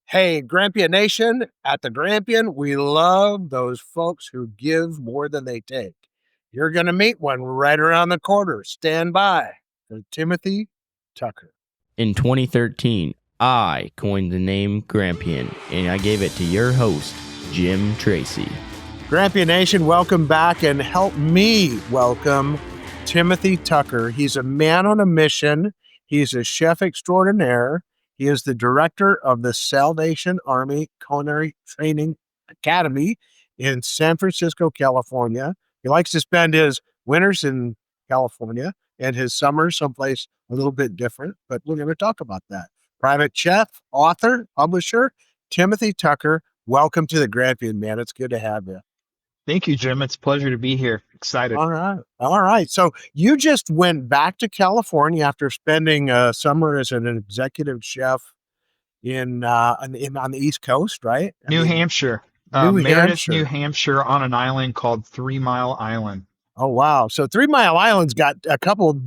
Hey, Grampian Nation, at the Grampian, we love those folks who give more than they take. You're going to meet one right around the corner. Stand by for Timothy Tucker. In 2013, I coined the name Grampian, and I gave it to your host, Jim Tracy. Grampian Nation, welcome back, and help me welcome Timothy Tucker. He's a man on a mission. He's a chef extraordinaire. He is the director of the Salvation Army Culinary Training Academy in San Francisco, California. He likes to spend his winters in California and his summers someplace a little bit different, but we're going to talk about that. Private chef, author, publisher, Timothy Tucker. Welcome to the Grampian, man. It's good to have you. Thank you, Jim. It's a pleasure to be here. Excited. All right. All right. So you just went back to California after spending a summer as an executive chef on the East Coast, right? New Hampshire. New Meredith, Hampshire. New Hampshire, on an island called 3 Mile Island. Oh, wow. So 3 Mile Island's got a couple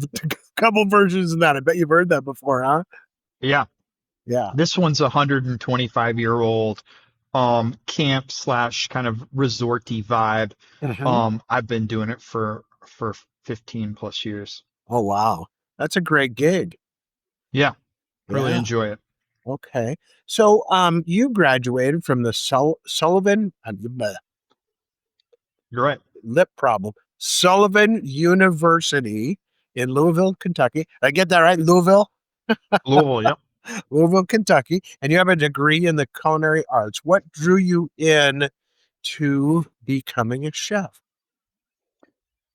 versions of that. I bet you've heard that before, huh? Yeah. Yeah. This one's a 125-year-old camp slash kind of resorty vibe. I've been doing it for 15 plus years. Oh, wow. That's a great gig. Yeah. Really enjoy it. Okay. So you graduated from the Sullivan You're right. lip problem. Sullivan University in Louisville, Kentucky. Did I get that right? Louisville? Louisville, yep. Louisville, Kentucky. And you have a degree in the culinary arts. What drew you in to becoming a chef?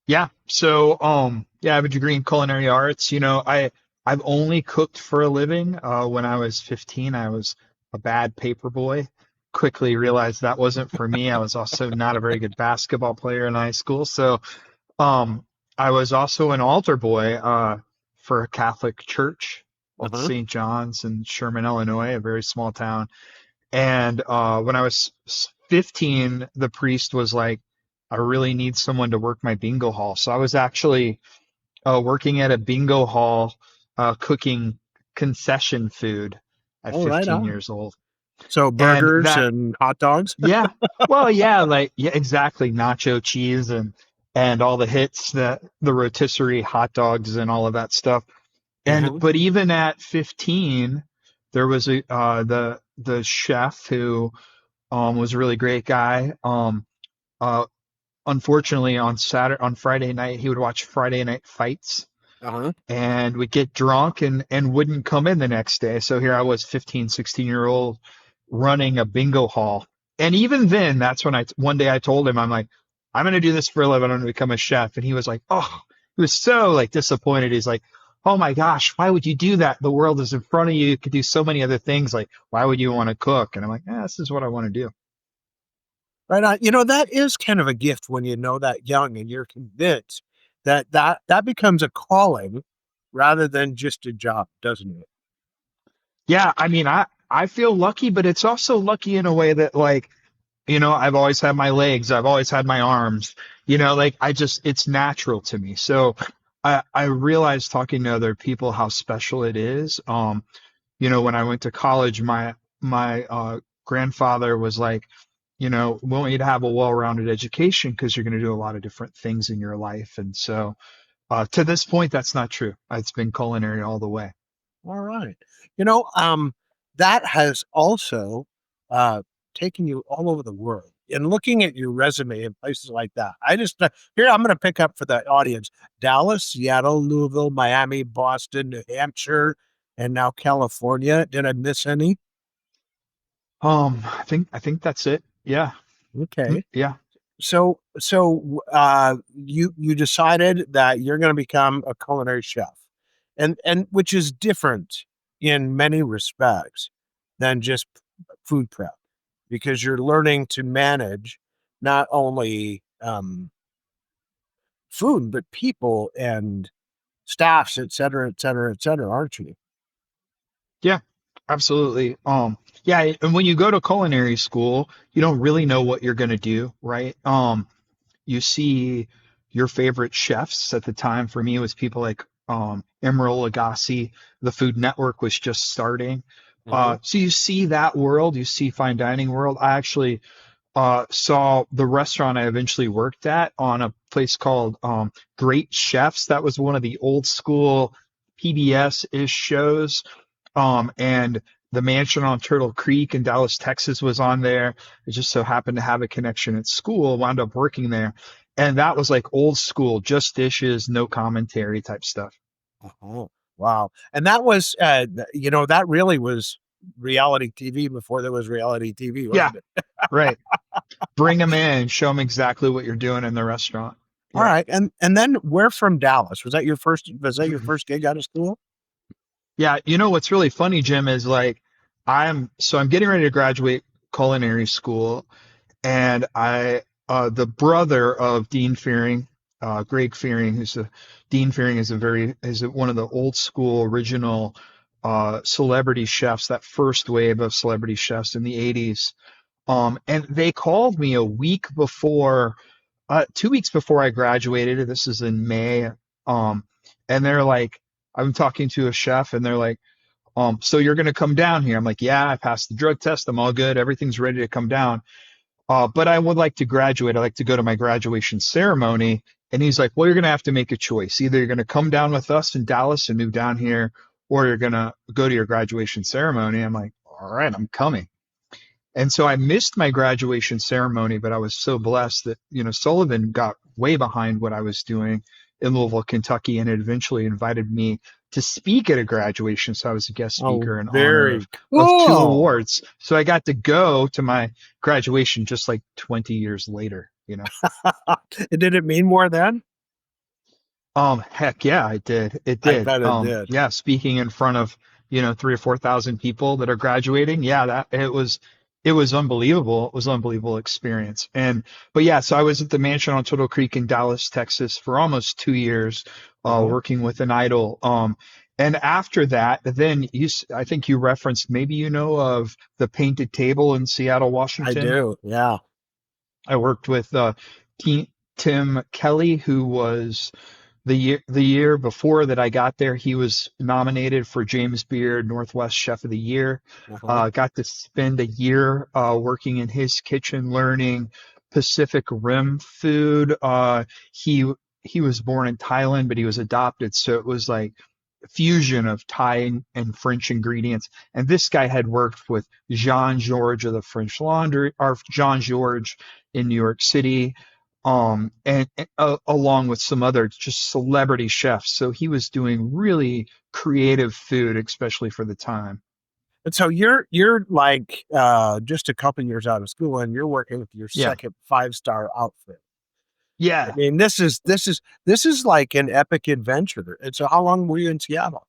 Yeah. So, I have a degree in culinary arts. I've only cooked for a living. When I was 15, I was a bad paper boy. Quickly realized that wasn't for me. I was also not a very good basketball player in high school. So, I was also an altar boy, for a Catholic church at St. John's in Sherman, Illinois, a very small town. And, when I was 15, the priest was like, I really need someone to work my bingo hall. So I was actually working at a bingo hall, cooking concession food at 15 years old. So burgers and hot dogs? Yeah. Well, yeah, exactly. Nacho cheese and all the hits, the rotisserie hot dogs and all of that stuff. And but even at 15, there was the chef who was a really great guy. Unfortunately, on Friday night, he would watch Friday night fights and would get drunk and wouldn't come in the next day. So here I was, 15, 16-year-old, running a bingo hall. And even then, that's when one day I told him, I'm like, I'm going to do this for a living. I'm going to become a chef. And he was like, oh, he was so disappointed. He's like, oh my gosh, why would you do that? The world is in front of you. You could do so many other things. Like, why would you want to cook? And I'm like, this is what I want to do. Right on. That is kind of a gift when you know that young and you're convinced that becomes a calling rather than just a job, doesn't it? Yeah. I mean, I feel lucky, but it's also lucky in a way that I've always had my legs. I've always had my arms, it's natural to me. So I realized talking to other people how special it is. When I went to college, my grandfather was like, we want you to have a well-rounded education because you're going to do a lot of different things in your life. And so to this point, that's not true. It's been culinary all the way. All right. That has also taken you all over the world. And looking at your resume in places like that, here I'm going to pick up for the audience: Dallas, Seattle, Louisville, Miami, Boston, New Hampshire, and now California. Did I miss any? I think that's it. Yeah. Okay. Yeah. So you decided that you're going to become a culinary chef, and which is different in many respects than just food prep, because you're learning to manage not only food but people and staffs, et cetera, et cetera, et cetera, aren't you? Yeah. Absolutely. Yeah, and when you go to culinary school, you don't really know what you're going to do, right? You see your favorite chefs at the time. For me, it was people like Emeril Lagasse. The Food Network was just starting. Hmm. So you see that world, you see fine dining world. I actually saw the restaurant I eventually worked at on a place called Great Chefs. That was one of the old school PBS-ish shows. And the mansion on Turtle Creek in Dallas, Texas was on there. It just so happened to have a connection at school, wound up working there. And that was like old school, just dishes, no commentary type stuff. Oh, wow. And that was, that really was reality TV before there was reality TV, Yeah, wasn't it? right. Bring them in, show them exactly what you're doing in the restaurant. All Yeah. right. And then we're from Dallas. Was that your first gig out of school? Yeah, you know what's really funny, Jim, is like I'm getting ready to graduate culinary school, and the brother of Dean Fearing, Greg Fearing, Dean Fearing is one of the old school original celebrity chefs, that first wave of celebrity chefs in the 80s. And they called me a week before 2 weeks before I graduated. This is in May. Um, and they're like, I'm talking to a chef, and they're like, so you're going to come down here? I'm like, yeah, I passed the drug test. I'm all good. Everything's ready to come down. But I would like to graduate. I'd like to go to my graduation ceremony. And he's like, well, you're going to have to make a choice. Either you're going to come down with us in Dallas and move down here, or you're going to go to your graduation ceremony. I'm like, all right, I'm coming. And so I missed my graduation ceremony, but I was so blessed that, Sullivan got way behind what I was doing in Louisville, Kentucky, and it eventually invited me to speak at a graduation. So I was a guest Oh, speaker in honor very of two cool. awards. So I got to go to my graduation just like 20 years later. Did it mean more then? Heck yeah, it did. It I did. bet it did. Yeah, speaking in front of, 3 or 4 thousand people that are graduating. Yeah, it was unbelievable. It was an unbelievable experience. But yeah, so I was at the mansion on Turtle Creek in Dallas, Texas for almost 2 years, Uh-huh. working with an idol. And after that, then I think you referenced, maybe of the Painted Table in Seattle, I Washington. do. Yeah. I worked with Tim Kelly, who was the year before that I got there. He was nominated for James Beard Northwest Chef of the Year. Uh-huh. Got to spend a year working in his kitchen, learning Pacific Rim food. He was born in Thailand, but he was adopted, so it was like a fusion of Thai and French ingredients. And this guy had worked with Jean Georges of the French Laundry, or Jean Georges in New York City, and along with some other just celebrity chefs. So he was doing really creative food, especially for the time. And so you're like just a couple years out of school and you're working with your Yeah, second five-star outfit. I yeah, mean, this is like an epic adventure. And so how long were you in Seattle?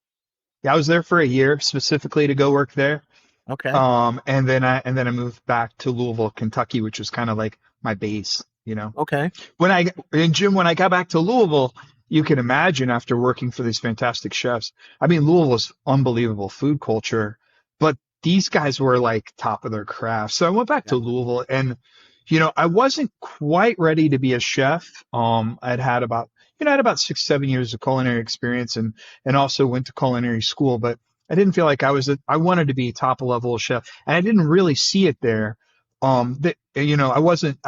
yeah. I was there for a year specifically to go work there. Okay. And then I moved back to Louisville, Kentucky, which was kind of like my base. Okay. When I got back to Louisville, you can imagine, after working for these fantastic chefs. I mean, Louisville's unbelievable food culture, but these guys were like top of their craft. So I went back to Yeah. Louisville, and I wasn't quite ready to be a chef. I had about 6, 7 years of culinary experience, and also went to culinary school, but I didn't feel like I wanted to be top level chef, and I didn't really see it there. I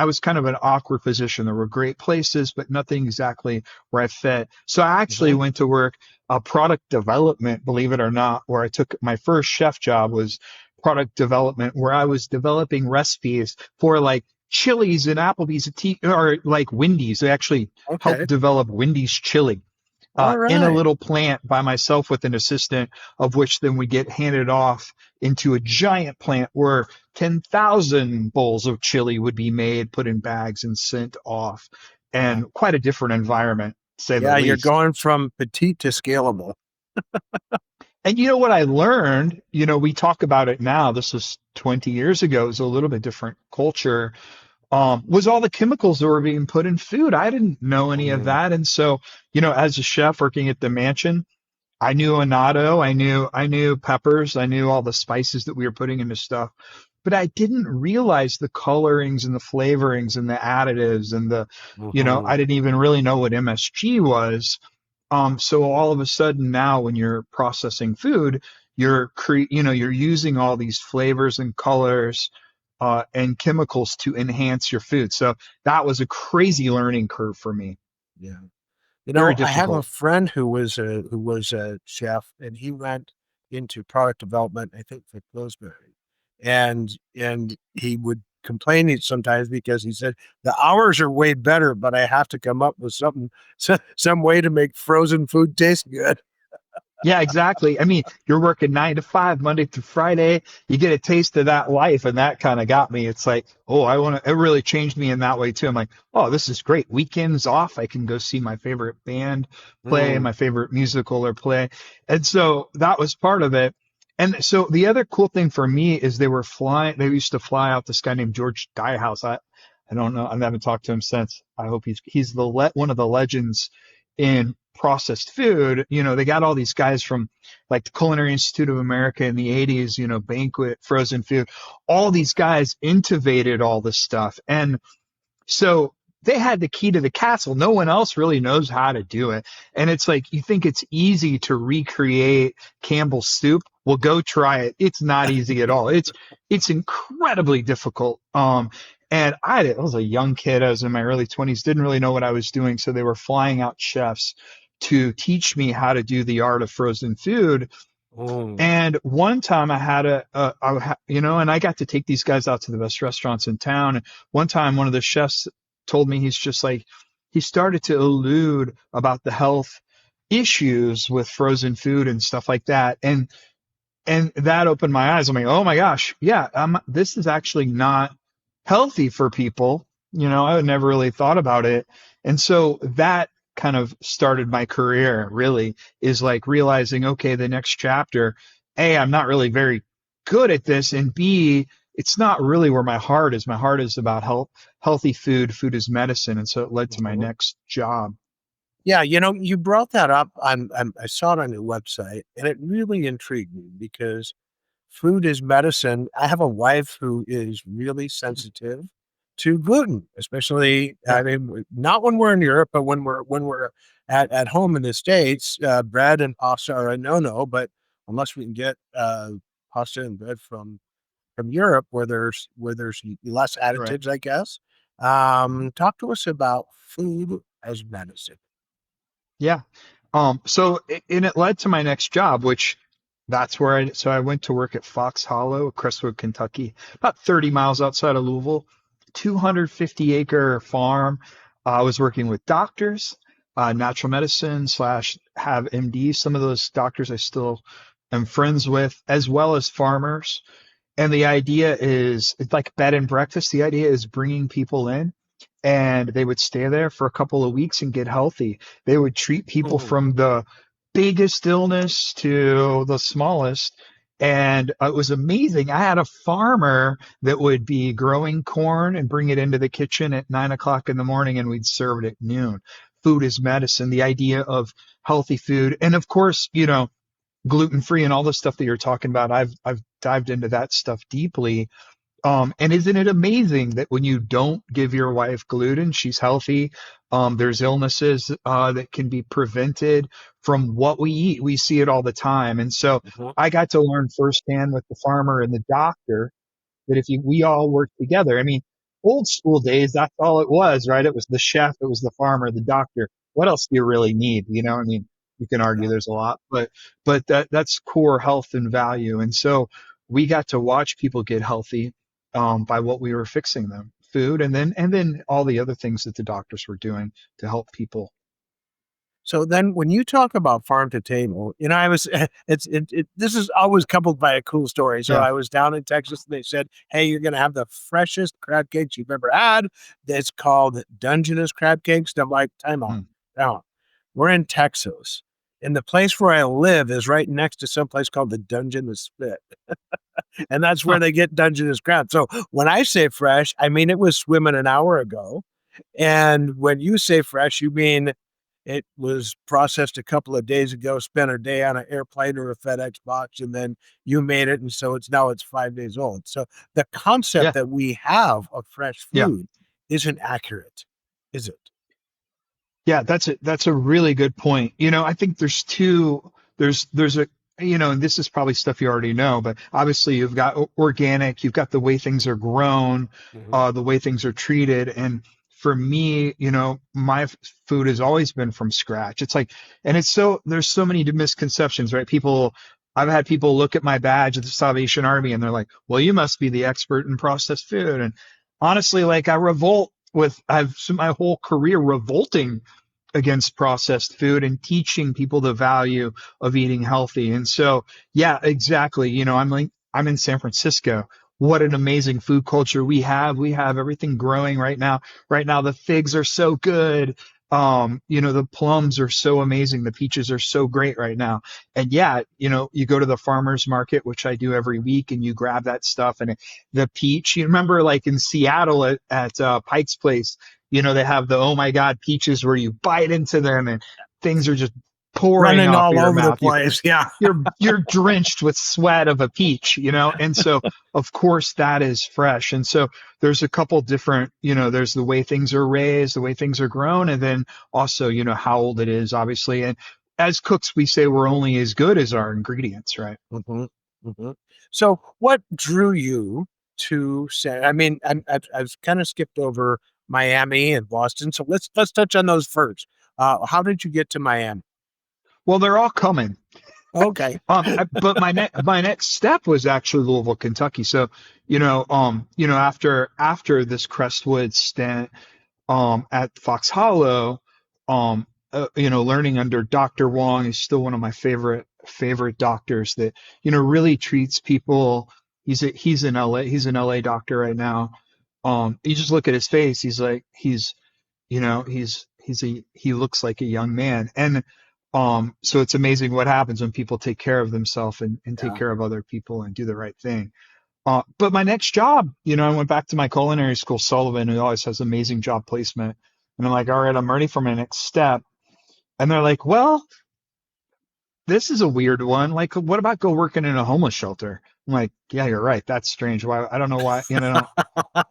was kind of an awkward position. There were great places, but nothing exactly where I fit. So I actually Mhm. went to work product development, believe it or not, where I took my first chef job was product development, where I was developing recipes for like Chili's and Applebee's or like Wendy's. They actually helped Okay. develop Wendy's chili All in a right. little plant by myself with an assistant, of which then we get handed off into a giant plant where 10,000 bowls of chili would be made, put in bags, and sent off. Yeah. And quite a different environment, to say the Yeah, you're least. going from petite to scalable. And you know what I learned? We talk about it now. This was 20 years ago. It was a little bit different culture. Was all the chemicals that were being put in food. I didn't know any of Mm. that. And so, as a chef working at the mansion, I knew annatto, I knew peppers, I knew all the spices that we were putting into stuff, but I didn't realize the colorings and the flavorings and the additives and Mhm. I didn't even really know what MSG was. So all of a sudden now, when you're processing food, you're using all these flavors and colors and chemicals to enhance your food. So that was a crazy learning curve for me. Yeah. Very I have a difficult. friend who was a chef, and he went into product development, I think for Pillsbury, and he would complain sometimes because he said the hours are way better, but I have to come up with some way to make frozen food taste good. Yeah, exactly. I mean, you're working 9 to 5, Monday through Friday. You get a taste of that life, and that kind of got me. It's like, oh, I want to. It really changed me in that way too. I'm like, oh, this is great. Weekends off, I can go see my favorite band play, Mm. my favorite musical or play, and so that was part of it. And so the other cool thing for me is they were flying. They used to fly out this guy named George Diehouse. I don't know. I haven't talked to him since. I hope he's one of the legends in processed food. They got all these guys from like the Culinary Institute of America in the 80s, Banquet, frozen food. All these guys innovated all this stuff. And so they had the key to the castle. No one else really knows how to do it. And it's like, you think it's easy to recreate Campbell's soup. Well, go try it. It's not easy at all. It's incredibly difficult. And I was a young kid. I was in my early 20s, didn't really know what I was doing. So they were flying out chefs to teach me how to do the art of frozen food. Mm. And one time I had and I got to take these guys out to the best restaurants in town. And one time, one of the chefs told me, he's just like, he started to allude about the health issues with frozen food and stuff like that. And that opened my eyes. I'm like, oh my gosh, yeah, this is actually not healthy for people. I had never really thought about it. And so that kind of started my career, really, is like realizing, okay, the next chapter, A, I'm not really very good at this. And B, it's not really where my heart is. My heart is about healthy food. Food is medicine. And so it led to my Mhm. next job. Yeah, you brought that up. I saw it on your website, and it really intrigued me because food is medicine. I have a wife who is really sensitive to gluten, especially, Yeah, I mean, not when we're in Europe, but when we're at home in the States, bread and pasta are a no-no, but unless we can get pasta and bread from Europe where there's less right. additives, I guess. Talk to us about food as medicine. Yeah. And it led to my next job, which that's where I went to work at Fox Hollow, Crestwood, Kentucky, about 30 miles outside of Louisville, 250-acre farm. I was working with doctors, natural medicine slash have MD. Some of those doctors I still am friends with, as well as farmers. And the idea is it's like bed and breakfast. The idea is bringing people in and they would stay there for a couple of weeks and get healthy. They would treat people Mhm. from the biggest illness to the smallest. And it was amazing. I had a farmer that would be growing corn and bring it into the kitchen at 9 o'clock in the morning and we'd serve it at noon. Food is medicine, the idea of healthy food. And of course, gluten free and all the stuff that you're talking about. I've dived into that stuff deeply. And isn't it amazing that when you don't give your wife gluten, she's healthy? There's illnesses that can be prevented from what we eat. We see it all the time. And so Mhm. I got to learn firsthand with the farmer and the doctor that if we all work together, I mean, old school days, that's all it was, right? It was the chef, it was the farmer, the doctor. What else do you really need? I mean, you can argue Yeah. there's a lot, but that's core health and value. And so we got to watch people get healthy by what we were fixing them, food, and then all the other things that the doctors were doing to help people. So then when you talk about farm to table, I was this is always coupled by a cool story. So Yeah. I was down in Texas and they said, "Hey, you're going to have the freshest crab cakes you've ever had." That's called Dungeness crab cakes. And I'm like, time out. Hmm. Time out. We're in Texas. And the place where I live is right next to some place called the Dungeness Spit. And that's where Huh. they get Dungeness crab. So when I say fresh, I mean it was swimming an hour ago. And when you say fresh, you mean it was processed a couple of days ago, spent a day on an airplane or a FedEx box, and then you made it, and so it's 5 days old. So the concept Yeah. that we have of fresh Yeah. food isn't accurate, is it? Yeah, that's a really good point. I think there's and this is probably stuff you already know, but obviously you've got organic, you've got the way things are grown, Mhm. the way things are treated. And for me, my food has always been from scratch. It's like, and there's so many misconceptions, right? I've had people look at my badge at the Salvation Army and they're like, well, you must be the expert in processed food. And honestly, like I've spent my whole career revolting against processed food and teaching people the value of eating healthy. And so, yeah, exactly. I'm in San Francisco. What an amazing food culture we have. We have everything growing right now. Right now, the figs are so good. The plums are so amazing. The peaches are so great right now. And yeah, you go to the farmer's market, which I do every week, and you grab that stuff. And the peach, you remember like in Seattle at Pike's Place, they have the oh my God peaches where you bite into them and things are just pouring Running off of all your over the mouth. place. Yeah. You're drenched with sweat of a peach. And so of course that is fresh. And so there's a couple different, there's the way things are raised, the way things are grown, and then also, how old it is, obviously. And as cooks, we say we're only as good as our ingredients, right? Hmm. Hmm. So, what drew you to say? I mean, I've kind of skipped over Miami and Boston, so let's touch on those first. How did you get to Miami? Well, they're all coming. Okay. But my next step was actually Louisville, Kentucky. So, after this Crestwood stint, at Fox Hollow, learning under Dr. Wong is still one of my favorite doctors that, really treats people. He's an LA doctor right now. You just look at his face. He's like, he looks like a young man. And, so it's amazing what happens when people take care of themselves and take Yeah. care of other people and do the right thing. But my next job, I went back to my culinary school, Sullivan, who always has amazing job placement. And I'm like, all right, I'm ready for my next step. And they're like, well, this is a weird one. Like, what about go working in a homeless shelter? I'm like, yeah, you're right. That's strange. Why? I don't know why,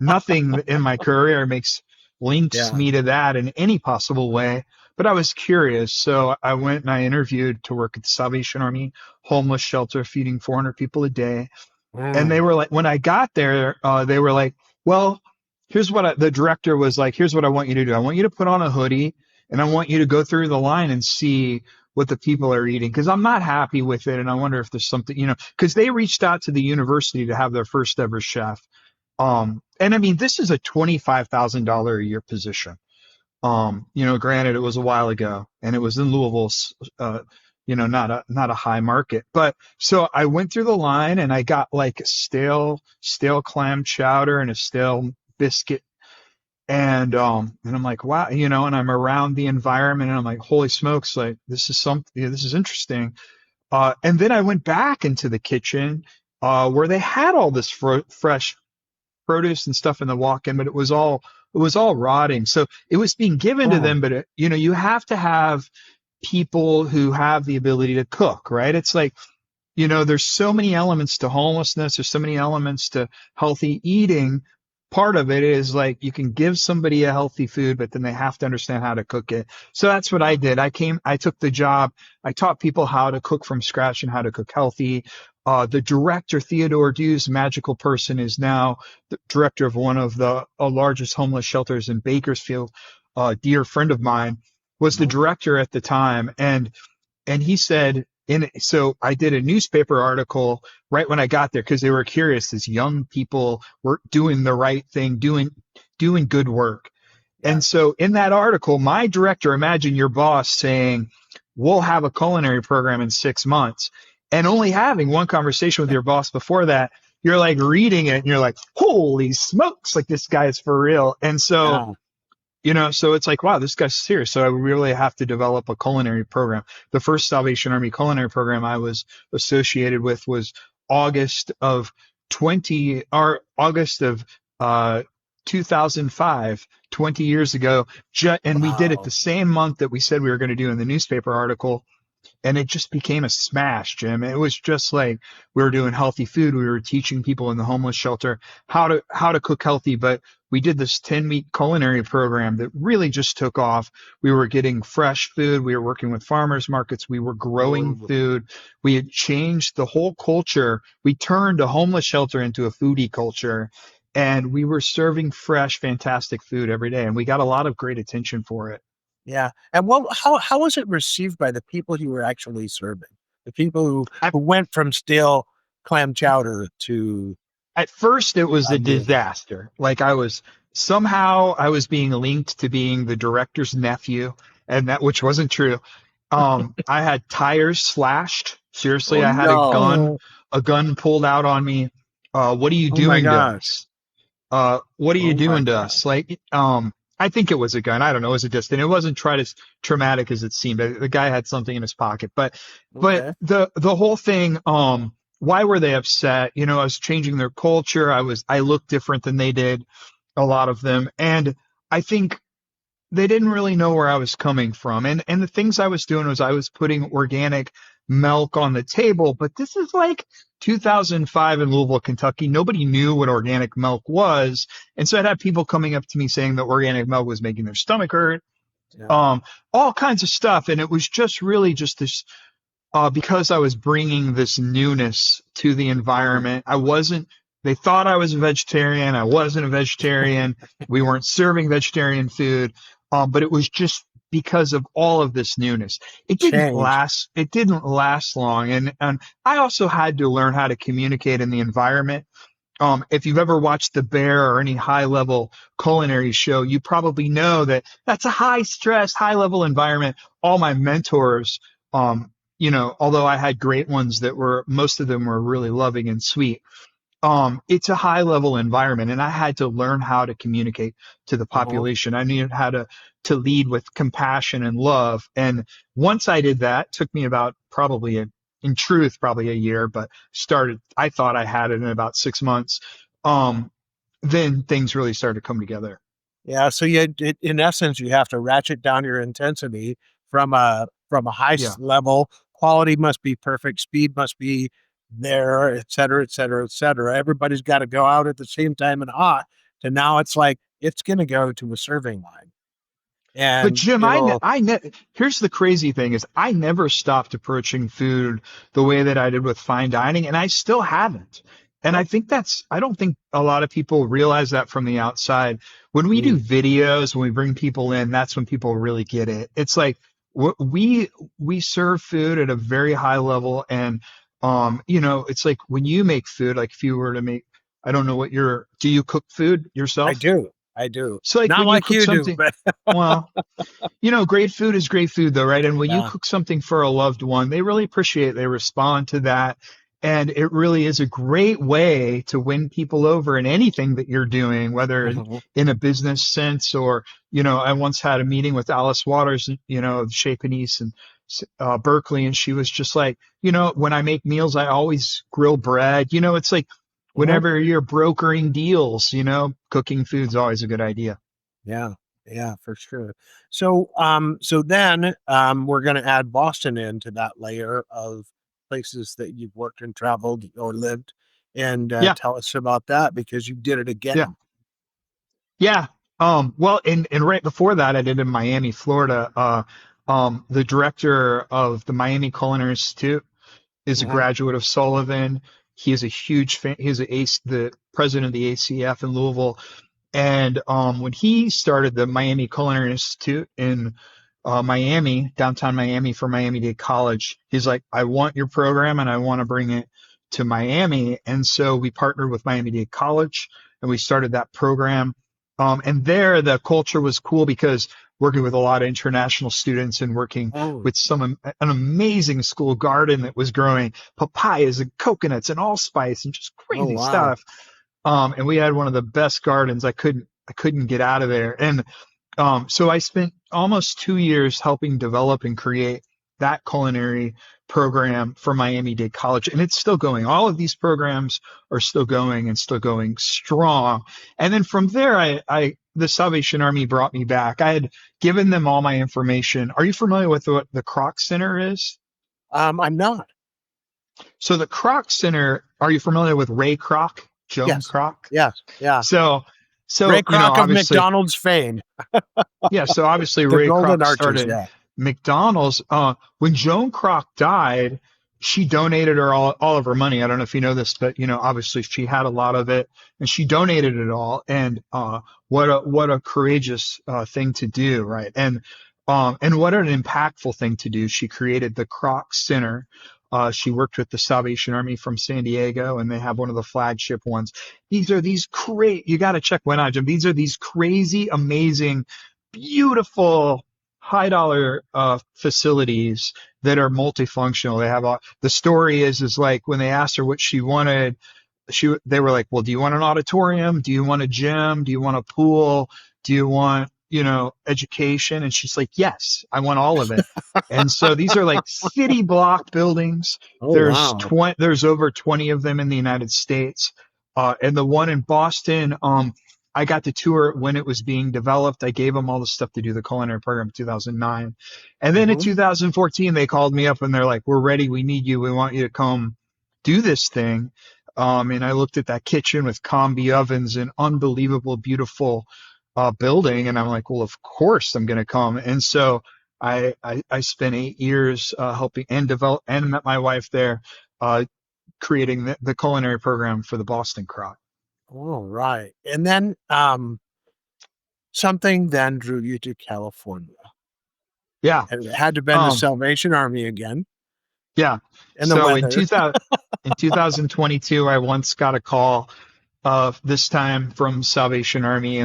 nothing in my career links Yeah. me to that in any possible way. But I was curious. So I went and I interviewed to work at the Salvation Army homeless shelter, feeding 400 people a day. And they Mm. were like, when I got there, they were like, well, the director was like, here's what I want you to do. I want you to put on a hoodie and I want you to go through the line and see what the people are eating. Cause I'm not happy with it. And I wonder if there's something, cause they reached out to the university to have their first ever chef. And I mean, this is a $25,000 a year position. Granted it was a while ago and it was in Louisville, not a high market. But so I went through the line and I got like a stale clam chowder and a stale biscuit. And I'm like, wow, and I'm around the environment and I'm like, holy smokes, like this is something, this is interesting. And then I went back into the kitchen, where they had all this fresh produce and stuff in the walk-in, but it was all rotting. So it was being given to Mm. them, but you have to have people who have the ability to cook, right? It's like, there's so many elements to homelessness. There's so many elements to healthy eating. Part of it is like you can give somebody a healthy food, but then they have to understand how to cook it. So that's what I Yeah. did. I took the job. I taught people how to cook from scratch and how to cook healthy. The director, Theodore Dews, magical person, is now the director of one of the largest homeless shelters in Bakersfield. A dear friend of mine was the Mhm. director at the time. And he said, so I did a newspaper article right when I got there because they were curious as young people were doing the right thing, doing good work. Yeah. And so in that article, my director, imagine your boss saying, we'll have a culinary program in 6 months, and only having one conversation with your boss before that, you're like reading it and you're like, holy smokes, like this guy is for real. And so Yeah. so it's like, wow, this guy's serious. So I really have to develop a culinary program. The first Salvation Army culinary program I was associated with was August of 2005, 20 years ago. And we did it the Wow. same month that we said we were going to do in the newspaper article. and it just became a smash, Jim. It was just like we were doing healthy food. We were teaching people in the homeless shelter how to cook healthy, but we did this 10-week culinary program that really just took off. We were getting fresh food. We were working with farmers markets. We were growing Oh, food. We had changed the whole culture. We turned a homeless shelter into a foodie culture, and we were serving fresh, fantastic food every day. And we got a lot of great attention for it. yeah. And how was it received by the people you were actually serving? The people At, who went from stale clam chowder to at first, it was a meal. disaster. Like I was being linked to being the director's nephew, and that which wasn't true. I had tires slashed. Seriously, Oh I had a gun, no. a gun pulled out on me. What are you Oh my doing to gosh. us? What are you Oh my doing to God. us? Like, I think it was a gun. I don't know. It was a distant. It wasn't quite as traumatic as it seemed. The guy had something in his pocket, but Okay. the whole thing, why were they upset? I was changing their culture. I looked different than they did, a lot of them. And I think they didn't really know where I was coming from. And the things I was doing was I was putting organic milk on the table, but this is like 2005 in Louisville, Kentucky. Nobody knew what organic milk was. And so I'd have people coming up to me saying that organic milk was making their stomach hurt, Yeah. all kinds of stuff. And it was just really just this, because I was bringing this newness to the Oh, environment. They thought I was a vegetarian. I wasn't a vegetarian. We weren't serving vegetarian food. But it was just because of all of this newness. change. It didn't last long. And I also had to learn how to communicate in the environment. If you've ever watched The Bear or any high level culinary show, you probably know that that's a high stress, high level environment. All my mentors, although I had great ones most of them were really loving and sweet. It's a high level environment, and I had to learn how to communicate to the Uh-huh. population. I needed how to lead with compassion and love. And once I did that, it took me about in truth, probably a year, but I thought I had it in about 6 months. Um, then things really started to come together. Yeah. So in essence, you have to ratchet down your intensity from a Yeah. level. Quality must be perfect. Speed must be there, et cetera, et cetera, et cetera. Everybody's got to go out at the same time and hot. To now, it's like it's going to go to a serving line, But and Jim, it'll. here's the crazy thing is I never stopped approaching food the way that I did with fine dining, and I still haven't. And Oh, I don't think a lot of people realize that from the outside. When we do mm, videos, when we bring people in, that's when people really get it. It's like we serve food at a very high level, and it's like when you make food, like if you were to make, I don't know do you cook food I yourself? do, I do. So like Not when you like cook you do, something, but well, great food is great food though, right? And when you yeah. cook something for a loved one, they really appreciate it. They respond to that. And it really is a great way to win people over in anything that you're doing, whether Mhm. in a business sense or, I once had a meeting with Alice Waters, of Chez Panisse and Berkeley, and she was just like, when I make meals, I always grill bread. It's like Mhm. whenever you're brokering deals, cooking food's always a good idea. Yeah, yeah, for sure. So then, we're going to add Boston into that layer of places that you've worked and traveled or lived, and Yeah. tell us about that because you did it Yeah. again. Yeah. Well, and right before that, I did in Miami, Florida. The director of the Miami Culinary Institute is a Mhm. graduate of Sullivan. He is a huge fan. He's the president of the ACF in Louisville. And when he started the Miami Culinary Institute in Miami, downtown Miami for Miami-Dade College, he's like, I want your program and I want to bring it to Miami. And so we partnered with Miami-Dade College and we started that program. And there, the culture was cool because working with a lot of international students and working Oh, with an amazing school garden that was growing papayas and coconuts and allspice and just oh crazy wow. stuff. And we had one of the best gardens. I couldn't get out of there. And so I spent almost 2 years helping develop and create that culinary program for Miami-Dade College, and it's still going. All of these programs are still going and still going strong. And then from there, the Salvation Army brought me back. I had given them all my information. Are you familiar with what the Kroc Center is? I'm not. So the Kroc Center, are you familiar with Ray Kroc, Joan Yes. Kroc? Yes. Yeah. So, Ray Kroc of obviously, McDonald's fame, yeah. So obviously, the Ray Golden Kroc Arches. started Yeah. McDonald's. When Joan Kroc died, she donated her all of her money. I don't know if you know this, but obviously she had a lot of it, and she donated it all. And what a courageous thing to do, right? And what an impactful thing to do. She created the Kroc Center. She worked with the Salvation Army from San Diego, and they have one of the flagship ones. These are these great. You got to check one out, Jim. These are these crazy, amazing, beautiful, high dollar facilities that are multifunctional. They have the story is like when they asked her what she wanted, they were like, well, do you want an auditorium? Do you want a gym? Do you want a pool? Do you want, education? And she's like, yes, I want all of it. And so these are like city block buildings. Oh wow. There's over 20 of them in the United States. And the one in Boston, I got to tour it when it was being developed. I gave them all the stuff to do the culinary program in 2009. And then in Hmm. 2014, they called me up and they're like, we're ready. We need you. We want you to come do this thing. And I looked at that kitchen with combi ovens and unbelievable, beautiful building. And I'm like, well, of course I'm going to come. And so I spent 8 years helping and develop and met my wife there, uh, creating the culinary program for the Boston Croc. All right. And then something then drew you to California. Yeah. And it had to have been the Um, Salvation Army again yeah. and the So weather. in 2022, I once got a call, this time from Salvation Army,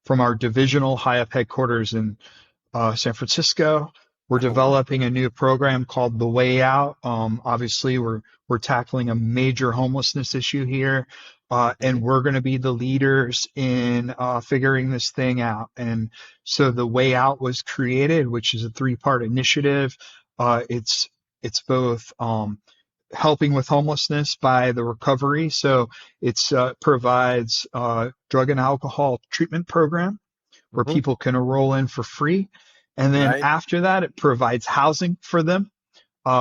from our divisional high up headquarters in San Francisco. We're Oh, developing a new program called The Way Out. Obviously, we're tackling a major homelessness issue here, and okay. we're going to be the leaders in figuring this thing out. And so The Way Out was created, which is a three-part initiative. It's both helping with homelessness by the recovery. So it's provides drug and alcohol treatment program where Hmm. people can enroll in for free. And then Right. after that, it provides housing for them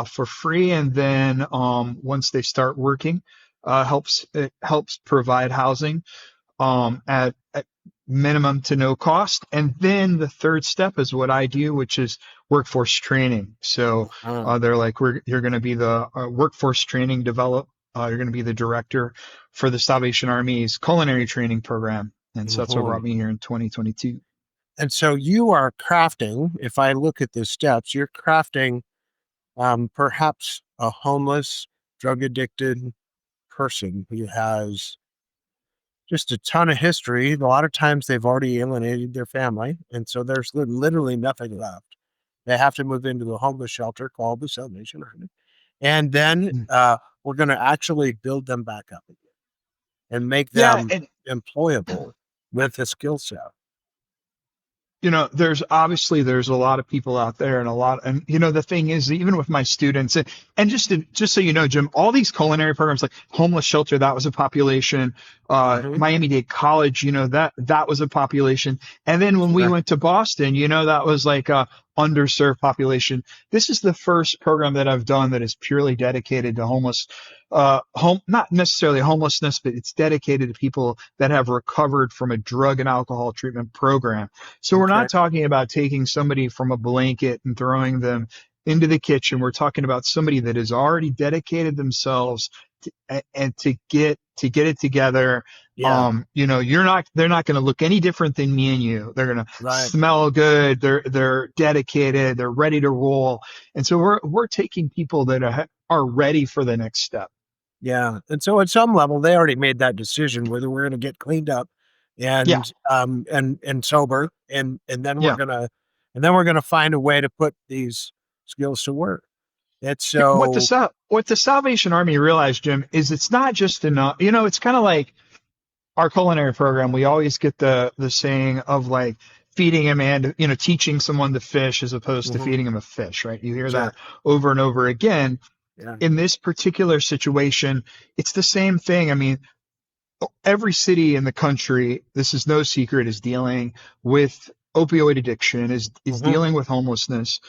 for free. And then once they start working, it helps provide housing at minimum to no cost. And then the third step is what I do, which is workforce training. So Uh, they're like, you're going to be the workforce training develop. You're going to be the director for the Salvation Army's culinary training program. And so that's what mhm. brought me here in 2022. And so you are crafting, if I look at the steps, you're crafting perhaps a homeless, drug addicted person who has just a ton of history. A lot of times they've already alienated their family. And so there's literally nothing left. They have to move into a homeless shelter called the Salvation Army. And then Mm. we're going to actually build them back up again and make Yeah, them and employable with a skill set. there's a lot of people out there and the thing is, even with my students, and just so you know, Jim, all these culinary programs like homeless shelter, that was a population. Hmm. Miami-Dade College, that was a population. And then when we Right. went to Boston, that was like a underserved population. This is the first program that I've done that is purely dedicated to not necessarily homelessness, but it's dedicated to people that have recovered from a drug and alcohol treatment program. So we're Okay. not talking about taking somebody from a blanket and throwing them into the kitchen. We're talking about somebody that has already dedicated themselves and to get it together. Yeah. They're not going to look any different than me and you. They're going to Right. smell good. They're dedicated. They're ready to roll. And so we're taking people that are ready for the next step. Yeah. And so at some level, they already made that decision whether we're going to get cleaned up Yeah. and sober, and then Yeah. we're gonna find a way to put these skills to work. It's What so. what the Salvation Army realized, Jim, is it's not just enough. It's kind of like our culinary program. We always get the saying of like feeding a man, teaching someone to fish as opposed to Mhm. feeding him a fish, right? You hear Sure. that over and over again. Yeah. In this particular situation, it's the same thing. I mean, every city in the country, this is no secret, is dealing with opioid addiction, is Mhm. dealing with homelessness.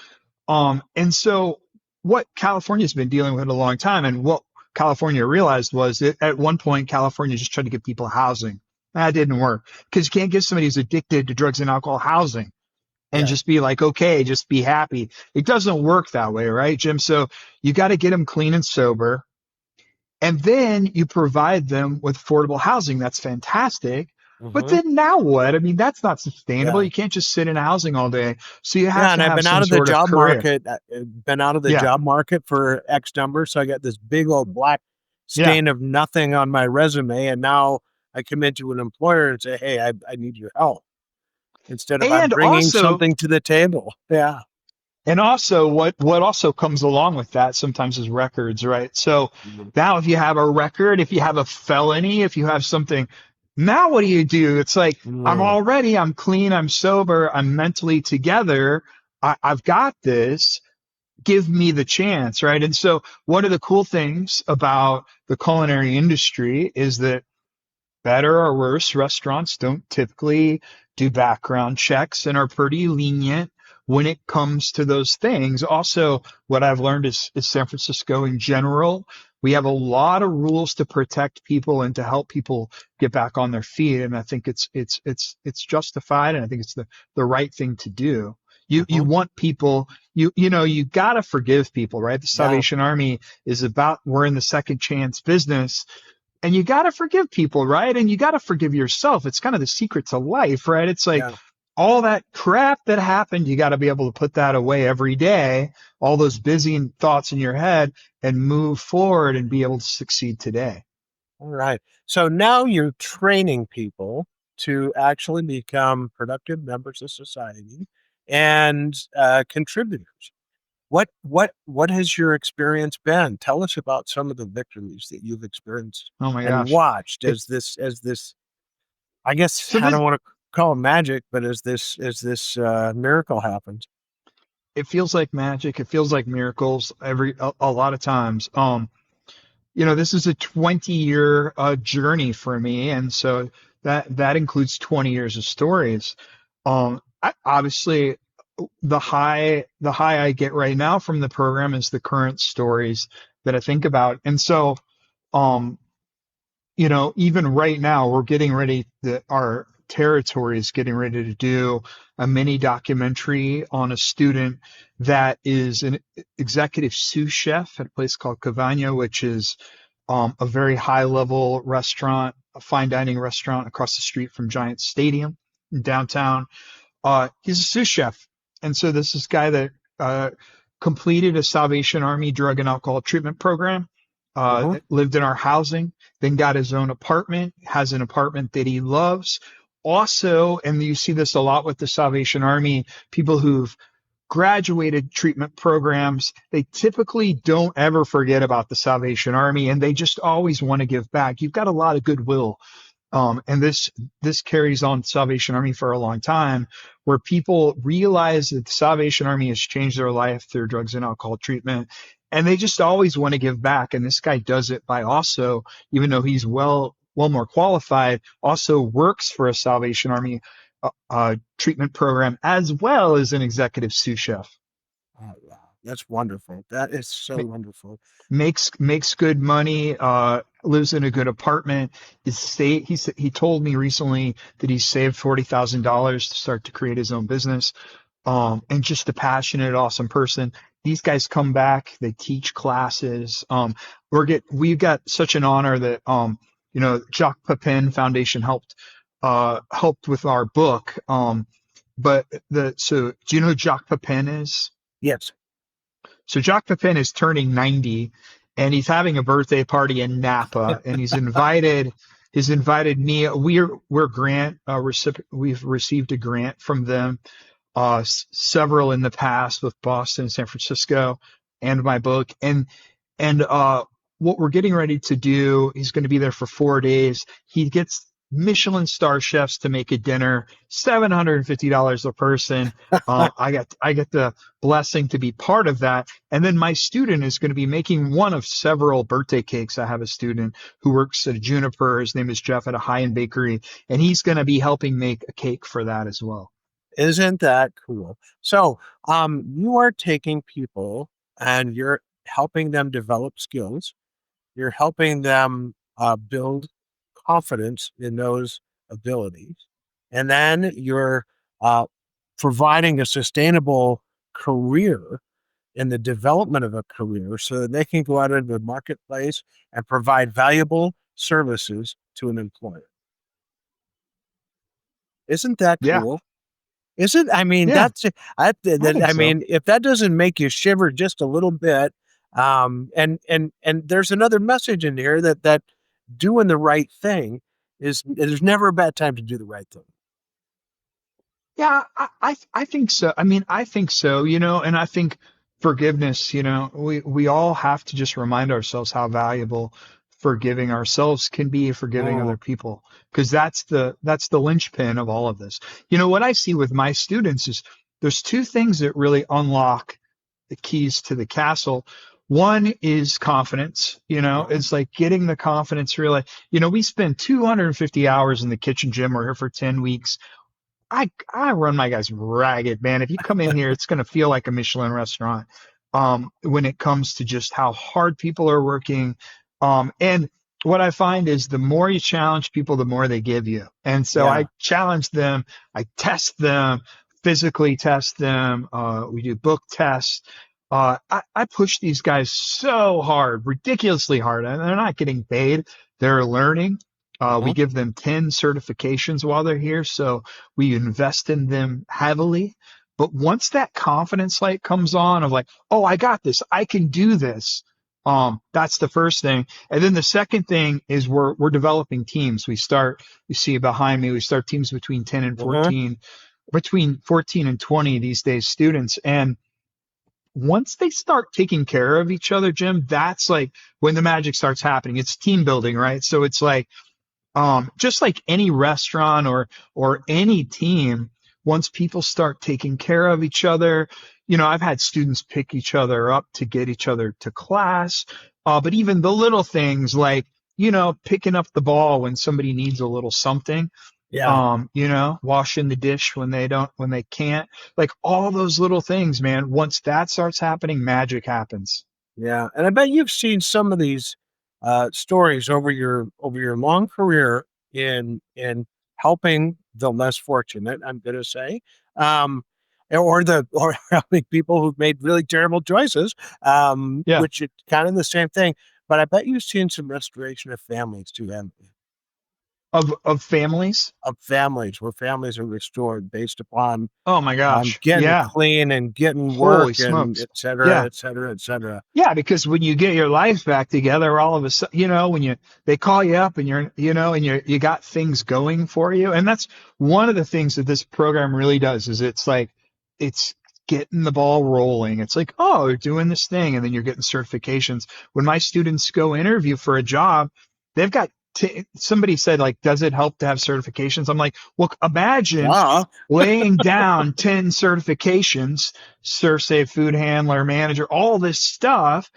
And so what California's been dealing with a long time, and what California realized was that at one point California just tried to give people housing. That didn't work because you can't give somebody who's addicted to drugs and alcohol housing and Yeah. just be like, okay, just be happy. It doesn't work that way, right, Jim? So you got to get them clean and sober. And then you provide them with affordable housing. That's fantastic. But Hmm. then now what? I mean, that's not sustainable. Yeah. You can't just sit in housing all day. So you Yeah. have And to I've have been out some of the sort of job career. market, Yeah. for X number. So I got this big old black Yeah. stain of nothing on my resume. And now I come into an employer and say, hey, I need your help instead of I'm And bringing also, something to the table. Yeah. what also comes along with that sometimes is records, right? So Mhm. now if you have a record, if you have a felony, if you have something, now what do? It's like Mm. I'm clean, I'm sober, I'm mentally together. I've got this. Give me the chance, right? And so one of the cool things about the culinary industry is that better or worse, restaurants don't typically do background checks and are pretty lenient when it comes to those things. Also, what I've learned is San Francisco in general, we have a lot of rules to protect people and to help people get back on their feet. And I think it's justified, and I think it's the right thing to do. You Mhm. want people, you gotta forgive people, right? The Yeah. Salvation Army is about, we're in the second chance business, and you got to forgive people, right? And you got to forgive yourself. It's kind of the secret to life, right? It's like Yeah. all that crap that happened, you got to be able to put that away every day, all those busy thoughts in your head, and move forward and be able to succeed today. All right. So now you're training people to actually become productive members of society and contributors. What has your experience been? Tell us about some of the victories that you've experienced Oh my and gosh. watched It, as this. I guess so I this, don't want to call it magic, but as this miracle happens. it feels like magic. It feels like miracles a lot of times. This is a 20-year journey for me, and so that includes 20 years of stories. Obviously, the high I get right now from the program is the current stories that I think about, and so um, even right now, we're getting ready, our territory is getting ready to do a mini documentary on a student that is an executive sous chef at a place called Cavagna, which is a very high level restaurant, a fine dining restaurant across the street from Giant Stadium in downtown. He's a sous chef. And so this is a guy that completed a Salvation Army drug and alcohol treatment program, Hmm. lived in our housing, then got his own apartment, has an apartment that he loves. Also, and you see this a lot with the Salvation Army, people who've graduated treatment programs, they typically don't ever forget about the Salvation Army, and they just always want to give back. You've got a lot of goodwill, and this carries on Salvation Army for a long time, where people realize that the Salvation Army has changed their life through drugs and alcohol treatment, and they just always want to give back. And this guy does it by also, even though he's well more qualified, also works for a Salvation Army treatment program as well as an executive sous chef. Oh, wow. That's wonderful. That is so wonderful. Makes good money, lives in a good apartment, he told me recently that he saved $40,000 to start to create his own business, Wow. and just a passionate, awesome person. These guys come back, they teach classes. We've got such an honor that Jacques Pepin Foundation helped with our book. But the so do you know who Jacques Pepin is? Yes. So Jacques Pepin is turning 90, and he's having a birthday party in Napa, and he's invited me. We're grant we've received a grant from them, several in the past with Boston, San Francisco, and my book. And what we're getting ready to do, he's going to be there for 4 days. He gets Michelin star chefs to make a dinner, $750 a person. I get the blessing to be part of that. And then my student is going to be making one of several birthday cakes. I have a student who works at Juniper. His name is Jeff at a high-end bakery, and he's going to be helping make a cake for that as well. Isn't that cool? So, you are taking people and you're helping them develop skills. You're helping them build confidence in those abilities. And then you're uh, providing a sustainable career in the development of a career so that they can go out into the marketplace and provide valuable services to an employer. Isn't that Yeah. cool? Isn't I mean Yeah. that's I think I so. mean if that doesn't make you shiver just a little bit, and there's another message in here that doing the right thing is there's never a bad time to do the right thing. Yeah, I think so. I mean, I think so, and I think forgiveness, we all have to just remind ourselves how valuable forgiving ourselves can be, forgiving Mm, other people, because that's the linchpin of all of this. What I see with my students is there's two things that really unlock the keys to the castle. One is confidence, yeah, it's like getting the confidence really, we spend 250 hours in the kitchen gym. We're here for 10 weeks. I run my guys ragged, man. If you come in here, it's going to feel like a Michelin restaurant. When it comes to just how hard people are working, and what I find is the more you challenge people, the more they give you. And so yeah, I challenge them, I test them, physically test them. We do book tests. I push these guys so hard, ridiculously hard, and they're not getting paid. They're learning. We mhm, give them 10 certifications while they're here. So we invest in them heavily. But once that confidence light comes on of like, oh, I got this, I can do this. That's the first thing. And then the second thing is we're developing teams. You see behind me, we start teams between 10 and mhm, 14, between 14 and 20 these days students. And once they start taking care of each other, Jim, that's like when the magic starts happening. It's team building, right? So it's like just like any restaurant or any team, once people start taking care of each other, I've had students pick each other up to get each other to class. But even the little things like, picking up the ball when somebody needs a little something, yeah. washing the dish when they can't, like all those little things, man. Once that starts happening, magic happens. Yeah, and I bet you've seen some of these stories over your long career in helping the less fortunate. I'm going to say, um, or helping people who've made really terrible choices, Yeah. which is kind of the same thing. But I bet you've seen some restoration of families too, haven't you? Of families. Of families where families are restored based upon Oh my gosh. getting Yeah. clean and getting work Holy and smokes. et cetera, Yeah. et cetera, et cetera. Yeah, because when you get your life back together, all of a sudden, when they call you up and you got things going for you. And that's one of the things that this program really does is it's like, it's getting the ball rolling. It's like, oh, you're doing this thing. And then you're getting certifications. When my students go interview for a job, they've got, somebody said like, does it help to have certifications? I'm like, well, imagine Wow. laying down 10 certifications, SurSafe, food handler, manager, all this stuff,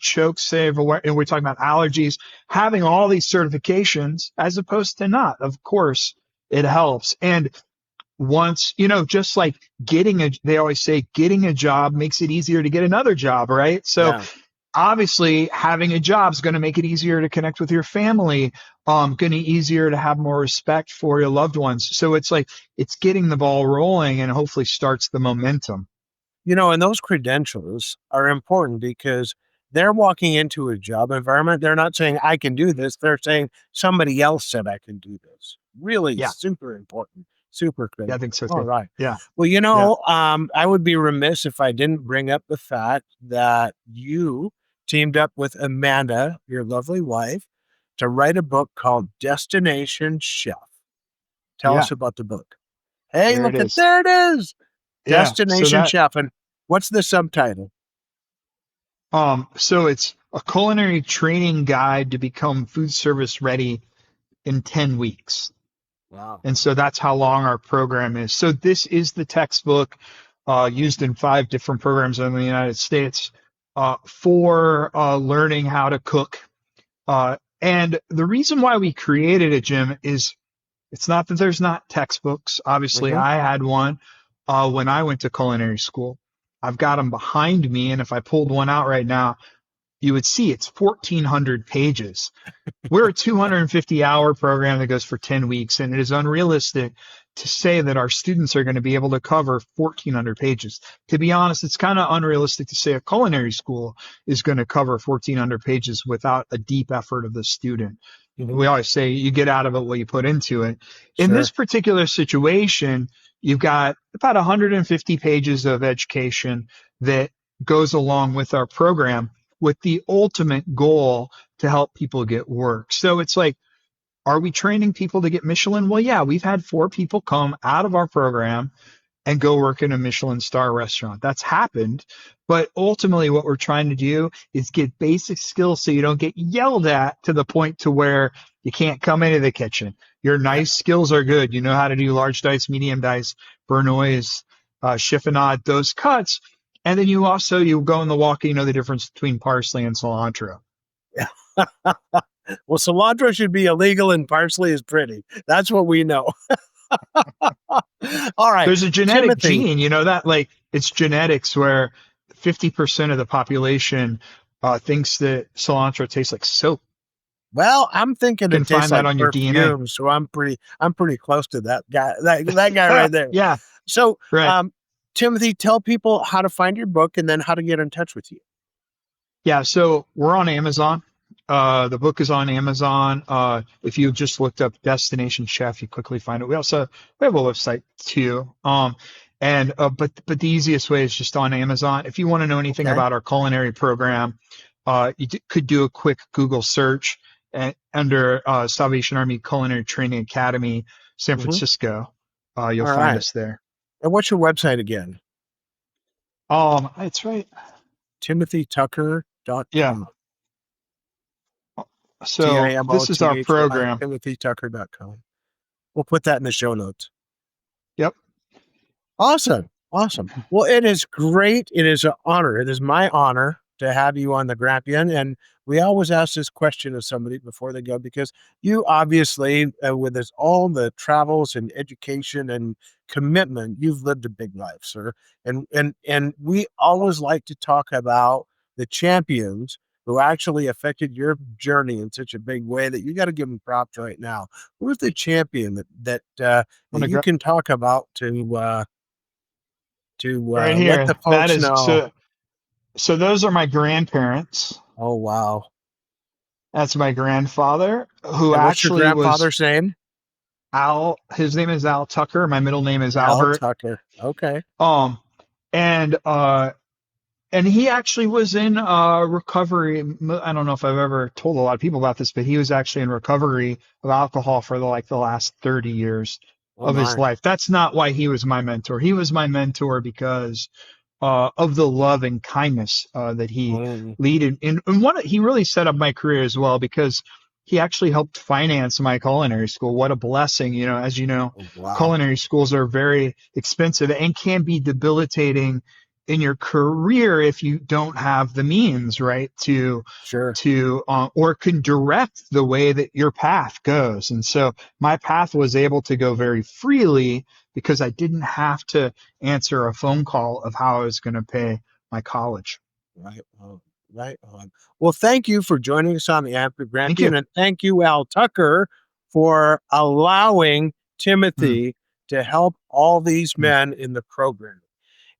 choke save, and we're talking about allergies, having all these certifications as opposed to not. Of course, it helps. And once, just like they always say, getting a job makes it easier to get another job, right? So Yeah. obviously having a job is going to make it easier to connect with your family, going to be easier to have more respect for your loved ones. So it's like it's getting the ball rolling and hopefully starts the momentum. And those credentials are important because they're walking into a job environment. They're not saying, I can do this. They're saying, somebody else said I can do this. Really Yeah, super important, super yeah, I critical. think so All too. right. Yeah, Well, yeah, I would be remiss if I didn't bring up the fact that you teamed up with Amanda, your lovely wife, to write a book called Destination Chef. Tell yeah. us about the book. Hey, There it look at is. there it is. Yeah. So Destination that Chef. And what's the subtitle? so it's a culinary training guide to become food service ready in 10 weeks. Wow. And so that's how long our program is. So this is the textbook used in 5 different programs in the United States for learning how to cook. And the reason why we created it, Jim, is it's not that there's not textbooks. Obviously, Mhm. I had one when I went to culinary school. I've got them behind me, and if I pulled one out right now, you would see it's 1,400 pages. We're a 250-hour program that goes for 10 weeks, and it is unrealistic to say that our students are going to be able to cover 1,400 pages. To be honest, it's kind of unrealistic to say a culinary school is going to cover 1,400 pages without a deep effort of the student. We always say you get out of it what you put into it. In this Sure. particular situation, you've got about 150 pages of education that goes along with our program with the ultimate goal to help people get work. So it's like, are we training people to get Michelin? Well, yeah, we've had 4 people come out of our program and go work in a Michelin star restaurant. That's happened. But ultimately, what we're trying to do is get basic skills so you don't get yelled at to the point to where you can't come into the kitchen. Your nice skills are good. You know how to do large dice, medium dice, Bernois, chiffonade, those cuts. And then you go in the walk, you know the difference between parsley and cilantro. Well, cilantro should be illegal and parsley is pretty. That's what we know. All right. There's a genetic Timothy. gene, you know that, like, it's genetics where 50% of the population thinks that cilantro tastes like soap. Well, I'm thinking You can it tastes find that like on your DNA. perfume, so I'm pretty close to that guy. That guy right there. Yeah, So, right. Timothy, tell people how to find your book and then how to get in touch with you. Yeah, so we're on Amazon. The book is on Amazon. If you just looked up Destination Chef, you quickly find it. We have a website too. But the easiest way is just on Amazon. If you want to know anything Okay. about our culinary program, could do a quick Google search under Salvation Army Culinary Training Academy, San Francisco. You'll All find right. us there. And what's your website again? It's right. TimothyTucker.com. Yeah. So this is our TIMOTHY, program. TimothyTucker.com. We'll put that in the show notes. Yep. Awesome. Well, it is great. It is an honor. It is my honor to have you on the Grampian. And we always ask this question of somebody before they go, because you obviously, with all the travels and education and commitment, you've lived a big life, sir. And we always like to talk about the champions who actually affected your journey in such a big way that you got to give them props right now. Who's the champion that you can talk about to Right let the here. That folks is know? so those are my grandparents. Oh, wow. That's my grandfather, who And what's your actually was grandfather's name? Al. His name is Al Tucker. My middle name is Al Albert. Tucker. Okay. Um, and he actually was in recovery. I don't know if I've ever told a lot of people about this, but he was actually in recovery of alcohol for the last 30 years Oh, of his my. life. That's not why he was my mentor. He was my mentor because of the love and kindness that he Mm. leaded. And he really set up my career as well, because he actually helped finance my culinary school. What a blessing. You know, as you know, Oh, wow. culinary schools are very expensive and can be debilitating in your career if you don't have the means, right, Sure. or can direct the way that your path goes. And so my path was able to go very freely because I didn't have to answer a phone call of how I was going to pay my college. Right on. Right on. Well, thank you for joining us on the Amper Thank you. Grampian, and thank you, Al Tucker, for allowing Timothy to help all these men in the program.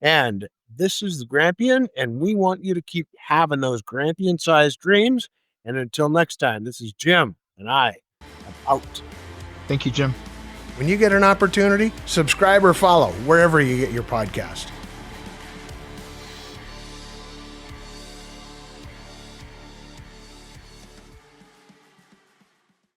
And this is the Grampian, and we want you to keep having those Grampian-sized dreams. And until next time, this is Jim, and I am out. Thank you, Jim. When you get an opportunity, subscribe or follow wherever you get your podcast.